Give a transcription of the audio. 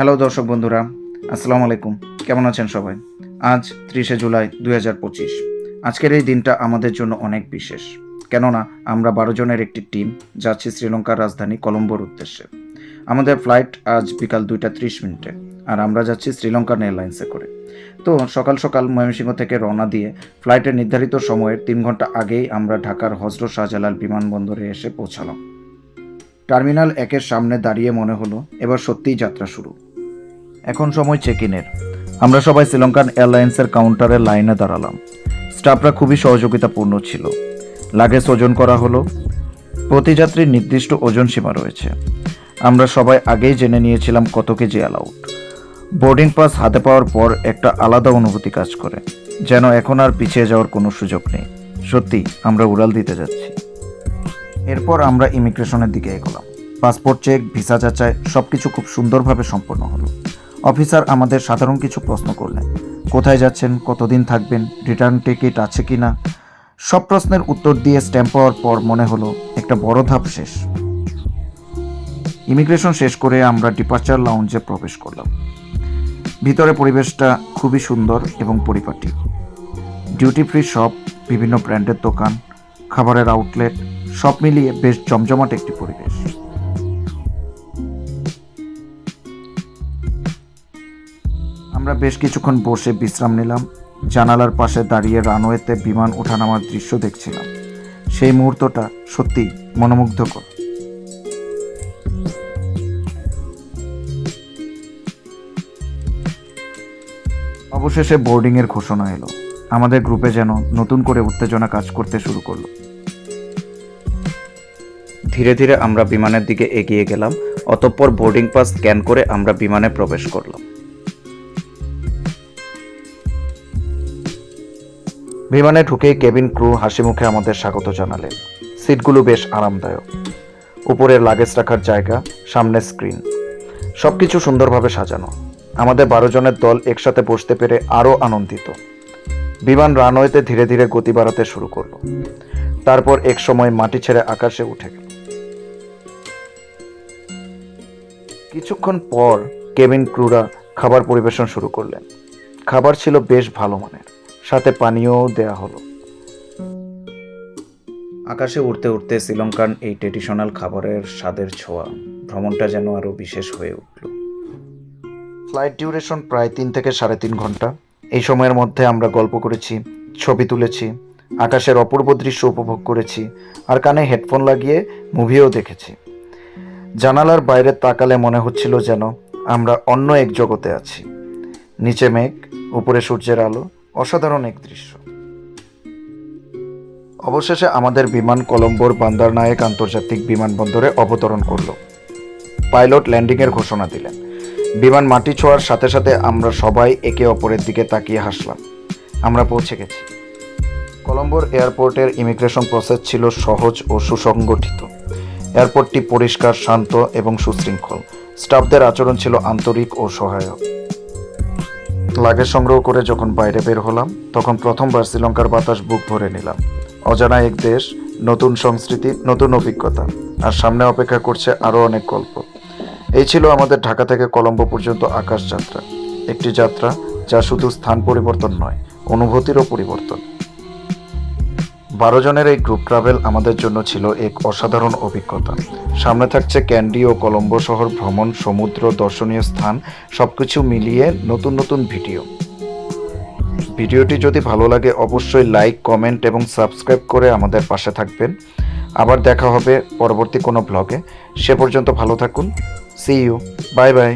Hello দর্শক বন্ধুরা, আসসালামু আলাইকুম। কেমন আছেন সবাই? আজ 30শে জুলাই 2025। আজকের এই দিনটা আমাদের জন্য অনেক বিশেষ, কেননা আমরা 12 জনের একটি টিম যাচ্ছি শ্রীলঙ্কার রাজধানী কলম্বোর উদ্দেশ্যে। আমাদের ফ্লাইট আজ বিকাল 2:30 আর আমরা যাচ্ছি শ্রীলঙ্কান এয়ারলাইন্সে করে। তো সকাল সকাল ময়মনসিংহ থেকে রওনা দিয়ে ফ্লাইটের নির্ধারিত সময়ের 3 ঘন্টা আগেই আমরা ঢাকার হযরত শাহজালাল বিমানবন্দরে এসে পৌঁছালাম। টার্মিনাল 1-এর সামনে দাঁড়িয়ে মনে হলো এবার সত্যিই যাত্রা শুরু। এখন সময় চেক ইনের। আমরা সবাই শ্রীলঙ্কান এয়ারলাইন্সের কাউন্টারের লাইনে দাঁড়ালাম। স্টাফরা খুবই সহযোগিতাপূর্ণ ছিল। লাগেজ ওজন করা হলো। প্রতি যাত্রীর নির্দিষ্ট ওজন সীমা রয়েছে। আমরা সবাই আগেই জেনে নিয়েছিলাম কত কেজি অ্যালাউড। বোর্ডিং পাস হাতে পাওয়ার পর একটা আলাদা অনুভূতি কাজ করে, যেন এখন আর পিছিয়ে যাওয়ার কোনো সুযোগ নেই। সত্যি আমরা উড়াল দিতে যাচ্ছি। এরপর আমরা ইমিগ্রেশনের দিকে এগোলাম। পাসপোর্ট চেক, ভিসা যাচাই সবকিছু খুব সুন্দরভাবে সম্পন্ন হলো। অফিসার আমাদের সাধারণ কিছু প্রশ্ন করলেন। কোথায় যাচ্ছেন, কতদিন থাকবেন, রিটার্ন টিকিট আছে কি না। সব প্রশ্নের উত্তর দিয়ে স্ট্যাম্প পাওয়ার পর মনে হলো একটা বড় ধাপ শেষ। ইমিগ্রেশন শেষ করে আমরা ডিপার্চার লাউঞ্জে প্রবেশ করলাম। ভিতরে পরিবেশটা খুবই সুন্দর এবং পরিপাটি। ডিউটি ফ্রি শপ, বিভিন্ন ব্র্যান্ডের দোকান, খাবারের আউটলেট সব মিলিয়ে বেশ জমজমাট একটি পরিবেশ। আমরা বেশ কিছুক্ষণ বসে বিশ্রাম নিলাম। জানালার পাশে দাঁড়িয়ে রানওয়েতে বিমান ওঠানামার দৃশ্য দেখছিলাম। সেই মুহূর্তটা সত্যি মনোমুগ্ধকর। অবশেষে বোর্ডিংয়ের ঘোষণা এলো। আমাদের গ্রুপে যেন নতুন করে উত্তেজনা কাজ করতে শুরু করলো। ধীরে ধীরে আমরা বিমানের দিকে এগিয়ে গেলাম। অতঃপর বোর্ডিং পাস স্ক্যান করে আমরা বিমানে প্রবেশ করলাম। বিমানে ঢুকেই কেবিন ক্রু হাসি মুখে আমাদের স্বাগত জানালেন। সিটগুলো বেশ আরামদায়ক। উপরে লাগেজ রাখার জায়গা, সামনে স্ক্রিন, সবকিছু সুন্দরভাবে সাজানো। আমাদের 12 জনের দল একসাথে বসতে পেরে আরও আনন্দিত। বিমান রানওয়েতে ধীরে ধীরে গতি বাড়াতে শুরু করলো। তারপর এক সময় মাটি ছেড়ে আকাশে উঠে গেল। কিছুক্ষণ পর কেবিন ক্রুরা খাবার পরিবেশন শুরু করলেন। খাবার ছিল বেশ ভালো মানের, সাথে পানীয়ও দেয়া হলো। আকাশে উড়তে উড়তে শ্রীলঙ্কান এই ট্রেডিশনাল খাবারের স্বাদের ছোঁয়া ভ্রমণটা যেন আরও বিশেষ হয়ে উঠল। ফ্লাইট ডিউরেশন প্রায় 3 থেকে 3.5 ঘন্টা। এই সময়ের মধ্যে আমরা গল্প করেছি, ছবি তুলেছি, আকাশের অপূর্ব দৃশ্য উপভোগ করেছি, আর কানে হেডফোন লাগিয়ে মুভিও দেখেছি। জানালার বাইরে তাকালে মনে হচ্ছিল যেন আমরা অন্য এক জগতে আছি। নিচে মেঘ, উপরে সূর্যের আলো, অসাধারণ এক দৃশ্য। অবশেষে আমাদের বিমান কলম্বোর বান্দারনায়েক আন্তর্জাতিক বিমানবন্দরে অবতরণ করল। পাইলট ল্যান্ডিংয়ের ঘোষণা দিলেন। বিমান মাটি ছোঁয়ার সাথে সাথে আমরা সবাই একে অপরের দিকে তাকিয়ে হাসলাম। আমরা পৌঁছে গেছি। কলম্বোর এয়ারপোর্টের ইমিগ্রেশন প্রসেস ছিল সহজ ও সুসংগঠিত। এয়ারপোর্টটি পরিষ্কার, শান্ত এবং সুশৃঙ্খল। স্টাফদের আচরণ ছিল আন্তরিক ও সহায়ক। লাগেজ সংগ্রহ করে যখন বাইরে বের হলাম, তখন প্রথমবার শ্রীলঙ্কার বাতাস বুক ভরে নিলাম। অজানা এক দেশ, নতুন সংস্কৃতি, নতুন অভিজ্ঞতা, আর সামনে অপেক্ষা করছে আরও অনেক গল্প। এই ছিল আমাদের ঢাকা থেকে কলম্বো পর্যন্ত আকাশ যাত্রা। একটি যাত্রা যা শুধু স্থান পরিবর্তন নয়, অনুভূতিরও পরিবর্তন। 12 জনের এই গ্রুপ ট্রাভেল আমাদের জন্য ছিল এক অসাধারণ অভিজ্ঞতা। সামনে থাকছে ক্যান্ডি ও কলম্বো শহর ভ্রমণ, সমুদ্র, দর্শনীয় স্থান, সবকিছু মিলিয়ে নতুন নতুন ভিডিওটি যদি ভালো লাগে অবশ্যই লাইক, কমেন্ট এবং সাবস্ক্রাইব করে আমাদের পাশে থাকবেন। আবার দেখা হবে পরবর্তী কোনো ব্লগে। সে পর্যন্ত ভালো থাকুন। See you, bye by.